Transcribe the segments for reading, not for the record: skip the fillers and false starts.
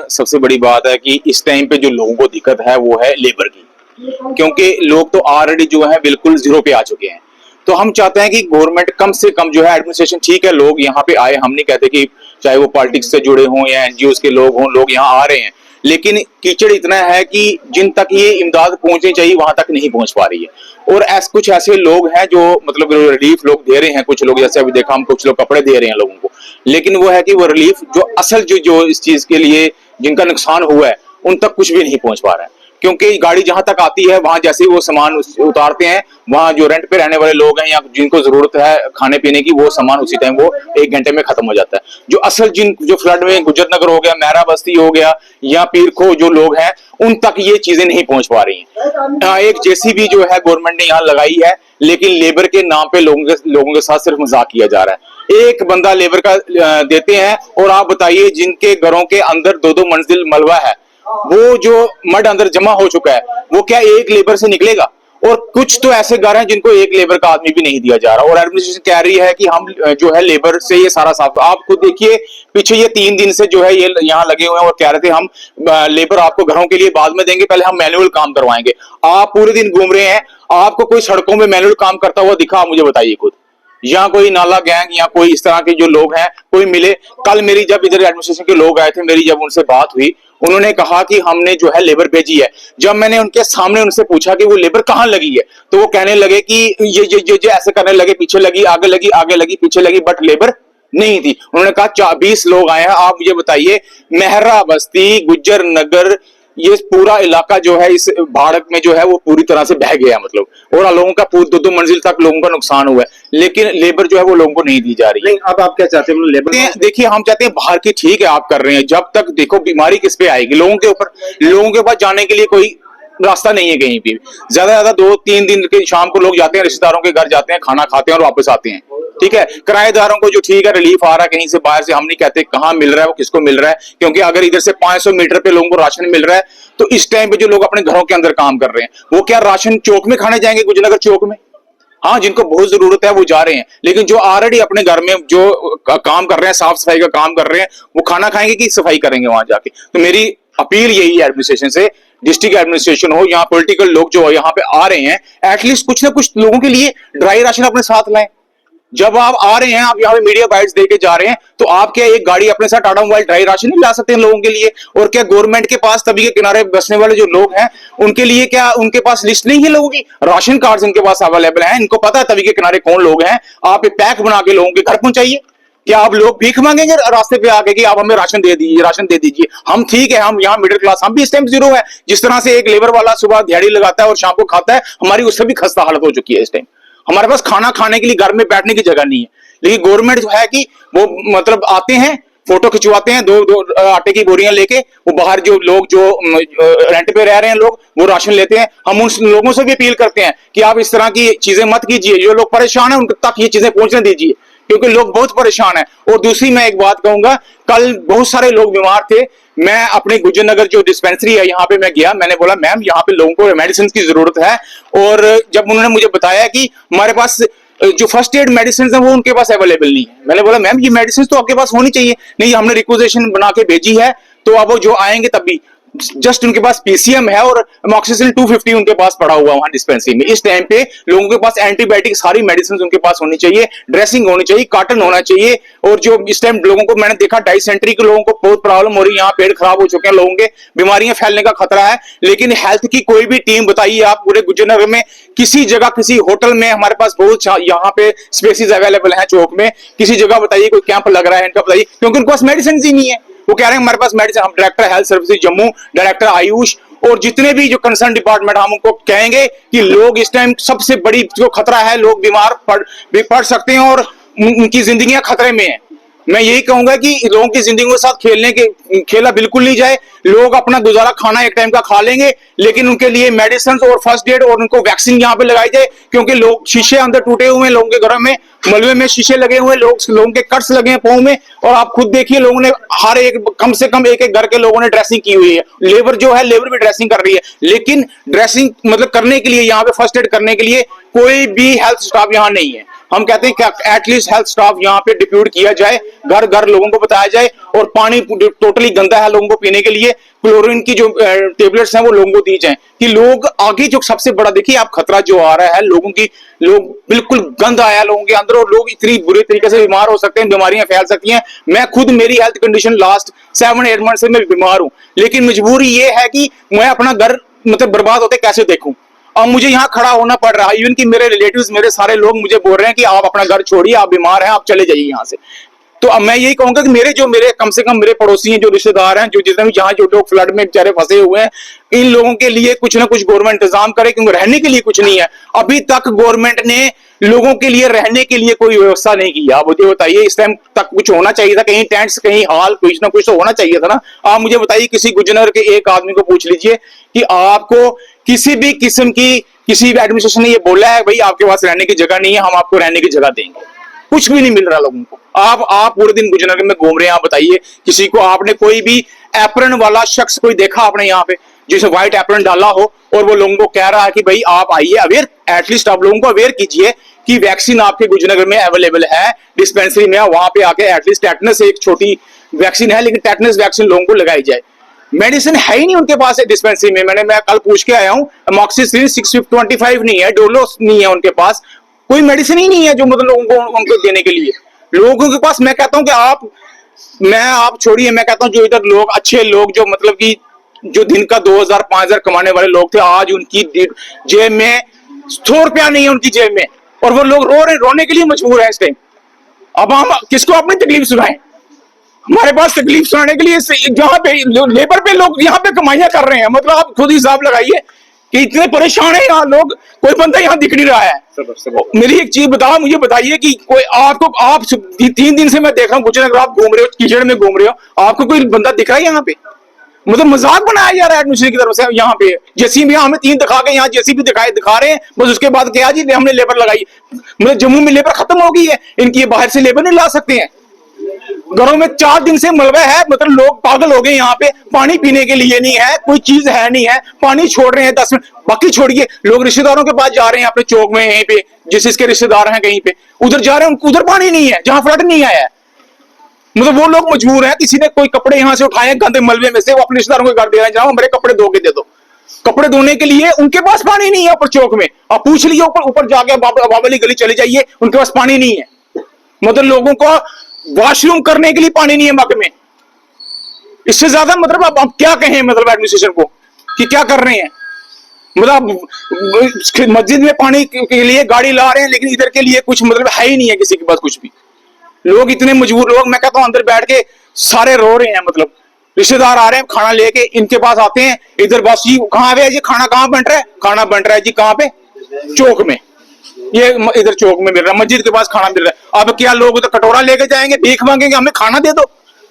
सबसे बड़ी बात है कि इस टाइम पे जो लोगों को दिक्कत है वो है लेबर की, क्योंकि लोग तो ऑलरेडी जो है बिल्कुल जीरो पे आ चुके हैं। तो हम चाहते हैं कि गवर्नमेंट कम से कम जो है एडमिनिस्ट्रेशन, ठीक है लोग यहाँ पे आए, हम नहीं कहते कि चाहे वो पॉलिटिक्स से जुड़े हों या एनजीओ के लोग हों, लोग यहाँ आ रहे हैं, लेकिन कीचड़ इतना है कि जिन तक ये इमदाद पहुंचनी चाहिए वहां तक नहीं पहुंच पा रही है। और कुछ ऐसे लोग हैं जो मतलब रिलीफ लोग दे रहे हैं, कुछ लोग जैसे अभी देखा हम, कुछ लोग कपड़े दे रहे हैं लोगों को, लेकिन वो है कि वो रिलीफ जो असल जो इस चीज के लिए जिनका नुकसान हुआ है उन तक कुछ भी नहीं पहुंच पा रहा है। क्योंकि गाड़ी जहां तक आती है वहां जैसे ही वो सामान उतारते हैं, वहां जो रेंट पे रहने वाले लोग हैं या जिनको जरूरत है खाने पीने की, वो सामान उसी टाइम वो 1 घंटे में खत्म हो जाता है। जो असल जो फ्लड में गुजर नगर हो गया, महरा बस्ती हो गया या पीर खो जो लोग हैं, उन तक ये चीजें नहीं पहुंच पा रही हैं। एक जेसीबी जो है गवर्नमेंट ने यहाँ लगाई है, लेकिन लेबर के नाम पे लोगों के साथ सिर्फ मजाक किया जा रहा है। एक बंदा लेबर का देते हैं, और आप बताइए जिनके घरों के अंदर 2-2 मंजिल मलबा है, वो जो मड अंदर जमा हो चुका है, वो क्या एक लेबर से निकलेगा? और कुछ तो ऐसे घर हैं जिनको एक लेबर का आदमी भी नहीं दिया जा रहा, और एडमिनिस्ट्रेशन कह रही है कि हम जो है लेबर से ये सारा साफ। आप खुद देखिए पीछे ये 3 दिन से जो है ये यहाँ लगे हुए हैं और कह रहे थे हम लेबर आपको घरों के लिए बाद में देंगे, पहले हम मैनुअल काम करवाएंगे। आप पूरे दिन घूम रहे हैं, आपको कोई सड़कों में मैनुअल काम करता हुआ दिखा? आप मुझे बताइए खुद, या कोई नाला गैंग या कोई इस तरह के जो लोग हैं कोई मिले? कल मेरी जब इधर एडमिनिस्ट्रेशन के लोग आए थे, मेरी जब उनसे बात हुई, उन्होंने कहा कि हमने जो है लेबर भेजी है। जब मैंने उनके सामने उनसे पूछा कि वो लेबर कहाँ लगी है, तो वो कहने लगे कि ये ऐसे करने लगे, पीछे लगी, आगे लगी, आगे लगी, पीछे लगी, बट लेबर नहीं थी। उन्होंने कहा 20 लोग आए हैं। आप मुझे बताइए, महरा बस्ती, गुज्जर नगर, ये पूरा इलाका जो है इस भारत में जो है वो पूरी तरह से बह गया, मतलब, और लोगों का 2-2 मंजिल तक लोगों का नुकसान हुआ है, लेकिन लेबर जो है वो लोगों को नहीं दी जा रही। नहीं, अब आप क्या चाहते हैं लेबर? देखिए हम चाहते हैं बाहर की, ठीक है आप कर रहे हैं, जब तक देखो बीमारी किस पे आएगी? लोगों के ऊपर। लोगों के पास जाने के लिए कोई रास्ता नहीं है कहीं भी। ज्यादा 2-3 दिन के शाम को लोग जाते हैं, रिश्तेदारों के घर जाते हैं, खाना खाते हैं और वापस आते हैं। ठीक है, किराएदारों को जो ठीक है रिलीफ आ रहा है कहीं से बाहर से, हम नहीं कहते कहां मिल रहा है वो, किसको मिल रहा है, क्योंकि अगर इधर से 500 मीटर पे लोगों को राशन मिल रहा है, तो इस टाइम पे जो लोग अपने घरों के अंदर काम कर रहे हैं वो क्या राशन चौक में खाने जाएंगे, गुजरनगर चौक में? हाँ, जिनको बहुत जरूरत है वो जा रहे हैं, लेकिन जो ऑलरेडी अपने घर में जो काम कर रहे हैं, साफ सफाई का काम कर रहे हैं, वो खाना खाएंगे कि सफाई करेंगे वहां जाके? तो मेरी अपील यही है एडमिनिस्ट्रेशन से, डिस्ट्रिक्ट एडमिनिस्ट्रेशन हो, यहाँ पॉलिटिकल लोग जो यहाँ पे आ रहे हैं, एटलीस्ट कुछ ना कुछ लोगों के लिए ड्राई राशन अपने साथ लाएं। जब आप आ रहे हैं, आप यहाँ पे मीडिया बाइट्स देके जा रहे हैं, तो आप क्या एक गाड़ी अपने साथ टाटा मोबाइल ड्राई राशन नहीं ला सकते हैं लोगों के लिए? और क्या गवर्नमेंट के पास तभी के किनारे बसने वाले जो लोग हैं उनके लिए क्या उनके पास लिस्ट नहीं है लोगों की? राशन कार्ड इनके पास अवेलेबल है, इनको पता है तभी के किनारे कौन लोग हैं। आप एक पैक बना के लोगों के घर पहुंचाइए। क्या आप लोग भीख मांगेंगे रास्ते पे आके कि आप हमें राशन दे दीजिए, राशन दे दीजिए? हम ठीक है, हम यहाँ मिडिल क्लास, हम भी इस टाइम जीरो है। जिस तरह से एक लेबर वाला सुबह दिहाड़ी लगाता है और शाम को खाता है, हमारी उससे भी खस्ता हालत हो चुकी है इस टाइम। हमारे पास खाना खाने के लिए घर में बैठने की जगह नहीं है, लेकिन गवर्नमेंट जो है कि वो मतलब आते हैं, फोटो खिंचवाते हैं, दो आटे की बोरियां लेके, वो बाहर जो लोग जो रेंट पे रह रहे हैं लोग, वो राशन लेते हैं। हम उन लोगों से भी अपील करते हैं कि आप इस तरह की चीजें मत कीजिए, जो लोग परेशान हैं उन तक ये चीजें पहुंचने दीजिए, क्योंकि लोग बहुत परेशान हैं। और दूसरी मैं एक बात कहूंगा, कल बहुत सारे लोग बीमार थे, मैं अपने गुज्जर नगर जो डिस्पेंसरी है यहाँ पे मैं गया, मैंने बोला मैम यहाँ पे लोगों को मेडिसिन की जरूरत है, और जब उन्होंने मुझे बताया कि हमारे पास जो फर्स्ट एड मेडिसिन है वो उनके पास अवेलेबल नहीं है, मैंने बोला मैम ये मेडिसिन तो आपके पास होनी चाहिए। नहीं, हमने रिक्वेजिशन बना के भेजी है, तो अब वो जो आएंगे तभी, जस्ट उनके पास पीसीएम है और अमोक्सिसिलिन 250 उनके पास पड़ा हुआ वहां डिस्पेंसरी में। इस टाइम पे लोगों के पास एंटीबायोटिक सारी मेडिसिन उनके पास होनी चाहिए, ड्रेसिंग होनी चाहिए, कॉटन होना चाहिए। और जो इस टाइम लोगों को मैंने देखा डाइसेंट्री के लोगों को बहुत प्रॉब्लम हो रही है, यहाँ पेट खराब हो चुके हैं लोगों के, बीमारियां फैलने का खतरा है। लेकिन हेल्थ की कोई भी टीम बताइए आप पूरे गुजरनगर में किसी जगह, किसी होटल में, हमारे पास बहुत यहाँ पे स्पेसिस अवेलेबल है चौक में, किसी जगह बताइए कोई कैंप लग रहा है इनका बताइए, क्योंकि उनके पास मेडिसिन ही नहीं है। वो कह रहे हैं हमारे पास मेडिसिन, हम director health services Jammu, director Ayush और जितने भी जो कंसर्न डिपार्टमेंट, हम उनको कहेंगे कि लोग इस टाइम सबसे बड़ी जो खतरा है, लोग बीमार पड़ सकते हैं और उनकी जिंदगियां खतरे में है। मैं यही कहूंगा कि लोगों की जिंदगी के साथ खेला बिल्कुल नहीं जाए। लोग अपना गुजारा खाना एक टाइम का खा लेंगे, लेकिन उनके लिए मेडिसिन और फर्स्ट एड और उनको वैक्सीन यहाँ पे लगाई जाए, क्योंकि लोग शीशे अंदर टूटे हुए हैं, लोगों के घरों में मलबे में शीशे लगे हुए हैं, लोगों के कट्स लगे हैं पांव में। और आप खुद देखिए लोगों ने हर एक कम से कम एक घर के लोगों ने ड्रेसिंग की हुई है। लेबर जो है, लेबर भी ड्रेसिंग कर रही है, लेकिन ड्रेसिंग मतलब करने के लिए यहाँ पे फर्स्ट एड करने के लिए कोई भी हेल्थ स्टाफ यहाँ नहीं है। हम कहते हैं कि एटलीस्ट हेल्थ स्टाफ यहाँ पे डिप्यूट किया जाए, घर घर लोगों को बताया जाए, और पानी टोटली गंदा है लोगों को पीने के लिए, क्लोरीन की जो टेबलेट्स हैं वो लोगों को दी जाए, कि लोग आगे जो सबसे बड़ा देखिए आप खतरा जो आ रहा है लोगों की, लोग बिल्कुल गंद आया लोगों के अंदर, और लोग इतनी बुरी तरीके से बीमार हो सकते हैं, बीमारियां फैल सकती हैं। मैं खुद, मेरी हेल्थ कंडीशन लास्ट 7-8 मंथ से मैं बीमार हूं, लेकिन मजबूरी ये है कि मैं अपना घर मतलब बर्बाद होते कैसे देखूं। अब मुझे यहाँ खड़ा होना पड़ रहा है, इवन कि मेरे रिलेटिव्स, मेरे सारे लोग मुझे बोल रहे हैं कि आप अपना घर छोड़िए, आप बीमार हैं, आप चले जाइए यहाँ से। तो अब मैं यही कहूंगा कि मेरे कम से कम मेरे पड़ोसी हैं, जो रिश्तेदार हैं, जो जितने भी जहां जो लोग फ्लड में बेचारे फंसे हुए हैं, इन लोगों के लिए कुछ ना कुछ गवर्नमेंट इंतजाम करे, क्योंकि रहने के लिए कुछ नहीं है। अभी तक गवर्नमेंट ने लोगों के लिए रहने के लिए कोई व्यवस्था नहीं की। आप मुझे बताइए, इस टाइम तक कुछ होना चाहिए था, कहीं टेंट्स, कहीं हॉल, कुछ ना कुछ तो होना चाहिए था ना। आप मुझे बताइए, किसी गुजनर के एक आदमी को पूछ लीजिए कि आपको किसी भी किस्म की किसी भी एडमिनिस्ट्रेशन ने ये बोला है भाई आपके पास रहने की जगह नहीं है, हम आपको रहने की जगह देंगे? कुछ भी नहीं मिल रहा लोगों को। आप पूरे दिन गुजनगर में घूम रहे हैं, आप बताइए किसी को आपने कोई भी एप्रन वाला शख्स कोई देखा आपने यहाँ पे जिसे व्हाइट एप्रन डाला हो और वो लोगों को कह रहा है कि भाई आप आइए, अवेयर, एटलीस्ट आप लोगों को अवेयर कीजिए कि वैक्सीन आपके गुजनगर में अवेलेबल है, डिस्पेंसरी में, वहां पे आके एटलीस्ट टेटनस एक छोटी वैक्सीन है, लेकिन टेटनस वैक्सीन लोगों को लगाई जाए। मेडिसिन है ही नहीं उनके पास है डिस्पेंसरी में। मैं कल पूछ के आया हूँ, अमॉक्सिसिलिन 625 नहीं है, डोलो नहीं है उनके पास, कोई मेडिसिन ही नहीं है जो मतलब लोगों को उनको देने के लिए। लोगों के पास मैं कहता हूं कि आप छोड़िए, मैं कहता हूं जो इधर लोग अच्छे लोग जो मतलब कि जो दिन का 2000-5000 कमाने वाले लोग थे, आज उनकी जेब में 100 रुपया नहीं है उनकी जेब में, और वो लोग रोने के लिए मजबूर है इस टाइम। अब हम किसको अपनी तकलीफ सुनाएं? हमारे पास तकलीफ सुनाने के लिए जहां पे लेबर पे लोग यहाँ पे कमाइयां कर रहे हैं, मतलब आप खुद हिसाब लगाइए कि इतने परेशान है यहाँ लोग, कोई बंदा यहाँ दिख नहीं रहा है। मेरी एक चीज बताओ, मुझे बताइए कि कोई आप 3 दिन से मैं देख रहा हूँ गुजरात, आप घूम रहे हो, कीचड़ में घूम रहे हो, आपको कोई बंदा दिख रहा है यहाँ पे? मतलब मजाक बनाया जा रहा है एडमिनिस्ट्रेशन की तरफ से यहाँ पे। जेसीबी हमें 3 दिखा के यहाँ जेसीबी दिखा रहे हैं, बस उसके बाद क्या जी हमने लेबर लगाई। मतलब जम्मू में लेबर खत्म हो गई है इनकी, बाहर से लेबर नहीं ला सकते हैं। घरों में 4 दिन से मलबा है, मतलब लोग पागल हो गए यहाँ पे, पानी पीने के लिए नहीं है, कोई चीज है नहीं है, पानी छोड़ रहे हैं 10 मिनट। बाकी छोड़िए, लोग रिश्तेदारों के पास जा रहे हैं अपने चौक में, यहीं पे जिसके रिश्तेदार हैं कहीं पे, उधर जा रहे हैं, उधर पानी नहीं है जहां फ्लड नहीं आया है। मतलब वो लोग मजबूर हैं, किसी ने कोई कपड़े यहाँ से उठाए गंदे मलबे में से, वो अपने रिश्तेदारों को घर दे रहे हैं, मेरे कपड़े धो के दे दो। कपड़े धोने के लिए उनके पास पानी नहीं है ऊपर चौक में। आप पूछ लीजिए, ऊपर जाके बाबली गली चले जाइए, उनके पास पानी नहीं है। मतलब लोगों को वॉशरूम करने के लिए पानी नहीं है मग में। इससे ज्यादा मतलब अब क्या कहें मतलब एडमिनिस्ट्रेशन को कि क्या कर रहे हैं। मतलब मस्जिद में पानी के लिए गाड़ी ला रहे हैं, लेकिन इधर के लिए कुछ मतलब है ही नहीं है किसी के पास कुछ भी। लोग इतने मजबूर, लोग मैं कहता हूं अंदर बैठ के सारे रो रहे हैं। मतलब रिश्तेदार आ रहे हैं खाना लेके, इनके पास आते हैं, इधर बस जी कहाँ पे जी खाना, कहाँ बन रहा है खाना, बन रहा है जी कहाँ पे, चौक में, ये इधर चौक में मिल रहा है, मस्जिद के पास खाना मिल रहा है। अब क्या लोग उधर कटोरा लेके जाएंगे, भीख मांगेंगे हमें खाना दे दो?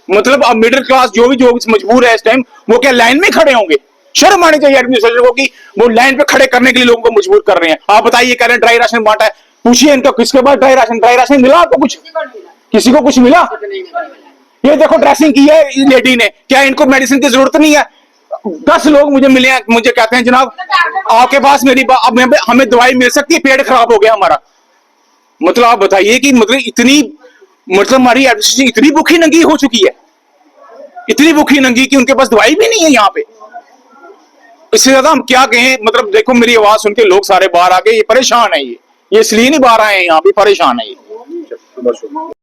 मतलब अब मिडिल क्लास जो मजबूर है इस टाइम, वो क्या लाइन में खड़े होंगे? शर्म आनी चाहिए एडमिनिस्ट्रेशन को कि वो लाइन पे खड़े करने के लिए लोगों को मजबूर कर रहे हैं। आप बताइए, कह रहे हैं ड्राई राशन बांटा है, पूछिए इनका किसके पास ड्राई राशन मिला आपको? कुछ किसी को कुछ मिला? ये देखो ड्रेसिंग की है लेडी ने, क्या इनको मेडिसिन की जरूरत नहीं है? 10 लोग मुझे मिले हैं, मुझे कहते हैं जनाब आपके पास हमें दवाई मिल सकती है, पेट खराब हो गया हमारा। मतलब आप बताइए कि मतलब इतनी, मतलब हमारी एडमिनिस्ट्रेशन इतनी भूखी नंगी हो चुकी है, इतनी भूखी नंगी कि उनके पास दवाई भी नहीं है यहाँ पे। इससे ज्यादा हम क्या कहें। मतलब देखो मेरी आवाज सुन के लोग सारे बाहर आ गए, ये परेशान है, ये इसलिए नहीं बाहर आए हैं, यहाँ पे परेशान है ये।